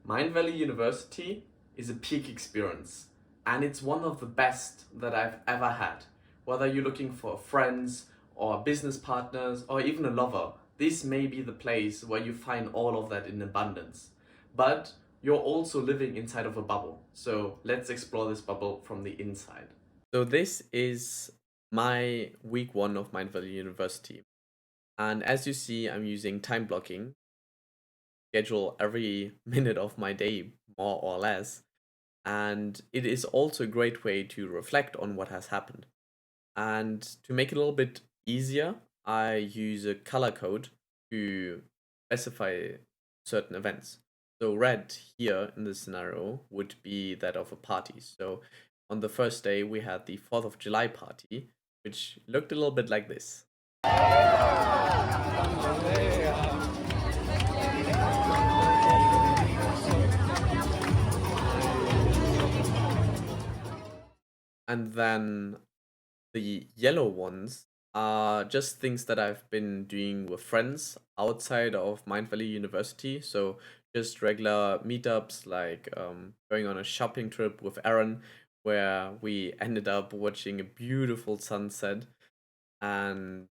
Mindvalley University is a peak experience, and it's one of the best that I've ever had. Whether you're looking for friends or business partners or even a lover, this may be the place where you find all of that in abundance. But you're also living inside of a bubble, so let's explore this bubble from the inside. So this is my week one of Mindvalley University. And as you see, I'm using time blocking, schedule every minute of my day, more or less. And it is also a great way to reflect on what has happened. And to make it a little bit easier, I use a color code to specify certain events. So red here in this scenario would be that of a party. So on the first day, we had the 4th of July party, which looked a little bit like this. And then the yellow ones are just things that I've been doing with friends outside of Mindvalley University. So just regular meetups, like going on a shopping trip with Aaron, where we ended up watching a beautiful sunset. And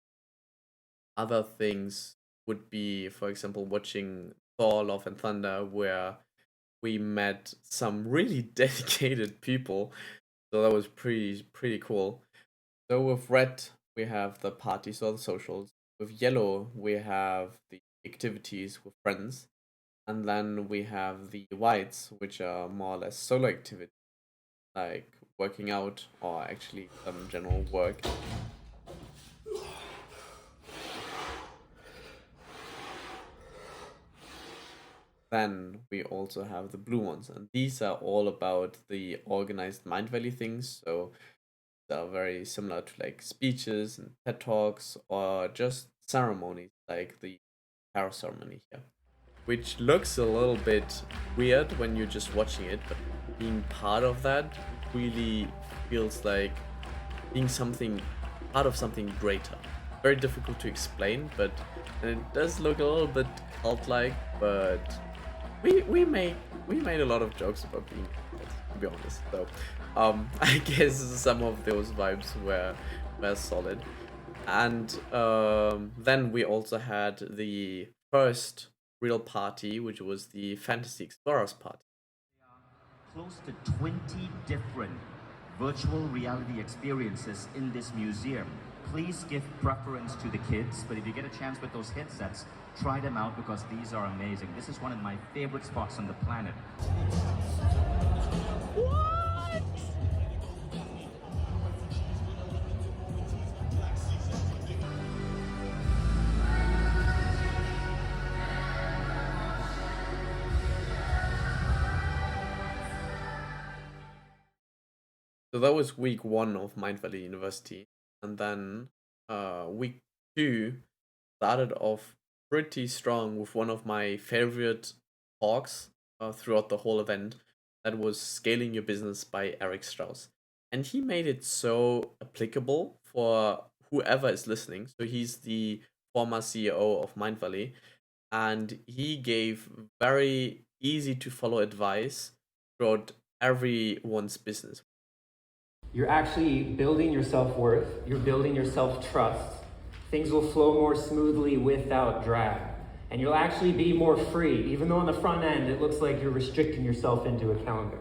other things would be, for example, watching Thor: Love and Thunder, where we met some really dedicated people. So that was pretty cool. So with red, we have the parties or the socials. With yellow, we have the activities with friends. And then we have the whites, which are more or less solo activities, like working out or actually some general work. Then we also have the blue ones, and these are all about the organized Mindvalley things. So are very similar to like speeches and TED Talks or just ceremonies like the Pharaoh ceremony here, which looks a little bit weird when you're just watching it, but being part of that really feels like being part of something greater. Very difficult to explain, but and it does look a little bit cult-like, but we made a lot of jokes about being cult, to be honest. So I guess some of those vibes were solid. And then we also had the first real party, which was the Fantasy Explorers party. Close to 20 different virtual reality experiences in this museum. Please give preference to the kids, but if you get a chance with those headsets, try them out because these are amazing. This is one of my favorite spots on the planet. What? So that was week one of Mindvalley University. And then week two started off pretty strong with one of my favorite talks throughout the whole event. That was Scaling Your Business by Eric Strauss. And he made it so applicable for whoever is listening. So he's the former CEO of Mindvalley, and he gave very easy to follow advice throughout everyone's business. You're actually building your self-worth, you're building your self-trust. Things will flow more smoothly without drag. And you'll actually be more free, even though on the front end it looks like you're restricting yourself into a calendar.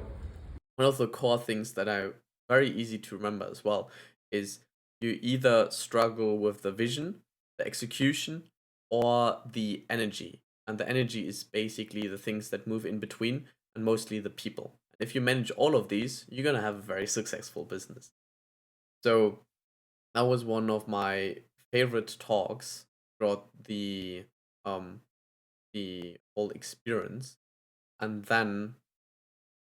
One of the core things that are very easy to remember as well is you either struggle with the vision, the execution, or the energy. And the energy is basically the things that move in between, and mostly the people. If you manage all of these, you're going to have a very successful business. So that was one of my favorite talks throughout the whole experience. And then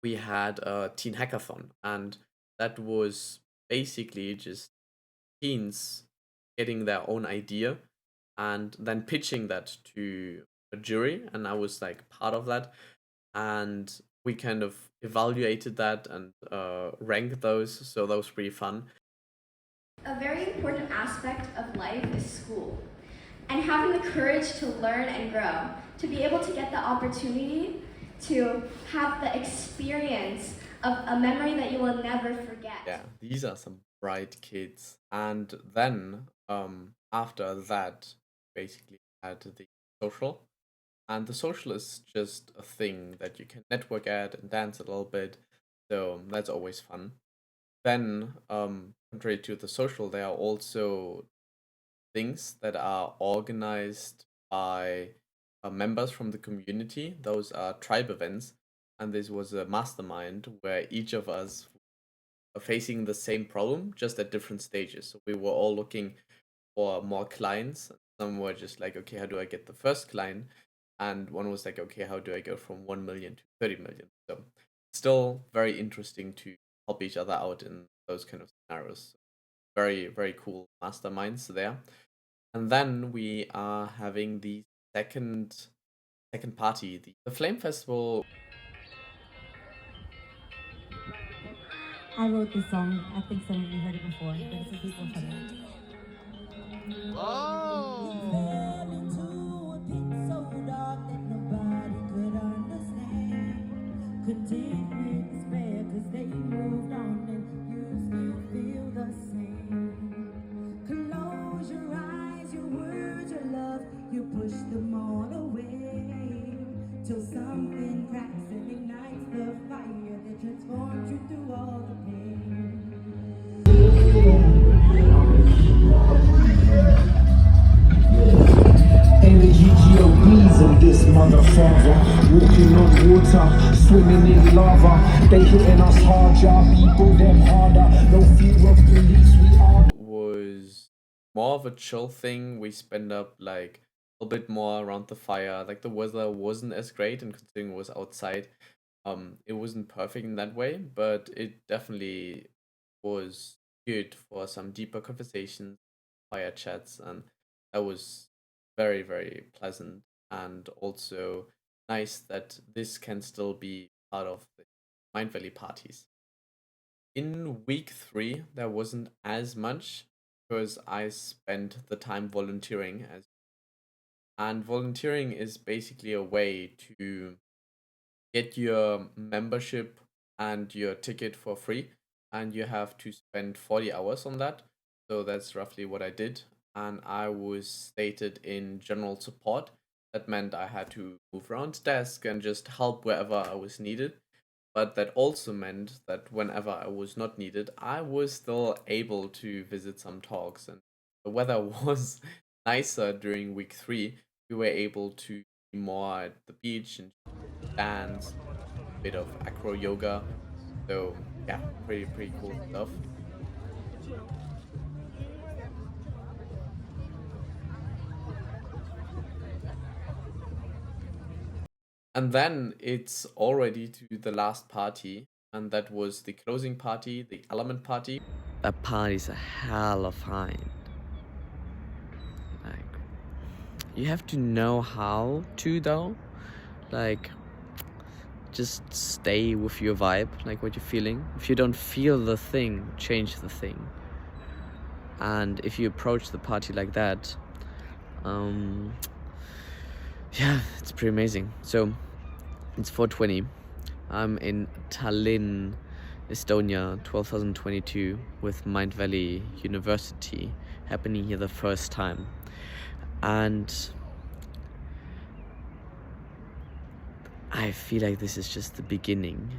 we had a teen hackathon, and that was basically just teens getting their own idea and then pitching that to a jury, and I was like part of that, and we kind of evaluated that and ranked those, so that was pretty fun. A very important aspect of life is school, and having the courage to learn and grow, to be able to get the opportunity to have the experience of a memory that you will never forget. Yeah, these are some bright kids. And then after that, basically had the social. And the social is just a thing that you can network at and dance a little bit. So that's always fun. Then, contrary to the social, there are also things that are organized by members from the community. Those are tribe events. And this was a mastermind where each of us are facing the same problem, just at different stages. So we were all looking for more clients. Some were just like, okay, how do I get the first client? And one was like, okay, how do I go from 1 million to 30 million? So still very interesting to help each other out in those kind of scenarios. Very, very cool masterminds there. And then we are having the second party, the Flame Festival. I wrote this song. I think some of you heard it before, but this is people for me. Fell into a pit so dark that nobody could understand. Couldn't with despair, 'cause they moved on and you still feel the same. Close your eyes, your words, your love, you push them all away. Till something cracks and ignites the fire that transforms you through all the pain. Energy GOBs in this motherfucker. Walking on water, swimming in lava. They hitting us hard, y'all people them harder. No fear of police, we are. Was more of a chill thing. We spent up like a little bit more around the fire. Like the weather wasn't as great, and considering it was outside, it wasn't perfect in that way, but it definitely was good for some deeper conversations, fire chats, and that was very, very pleasant, and also nice that this can still be part of the Mindvalley parties. In week 3, there wasn't as much because I spent the time volunteering and volunteering is basically a way to get your membership and your ticket for free, and you have to spend 40 hours on that. So that's roughly what I did, and I was stated in general support. That meant I had to move around desk and just help wherever I was needed. But that also meant that whenever I was not needed, I was still able to visit some talks. And the weather was nicer during week 3. We were able to be more at the beach and dance, a bit of acro yoga. So yeah, pretty cool stuff. And then it's already to the last party, and that was the closing party, the element party. That party's a hell of fine. Like, you have to know how to though. Like, just stay with your vibe, like what you're feeling. If you don't feel the thing, change the thing. And if you approach the party like that, yeah, it's pretty amazing. So it's 4:20. I'm in Tallinn, Estonia, 2022 with Mindvalley University, happening here the first time. And I feel like this is just the beginning.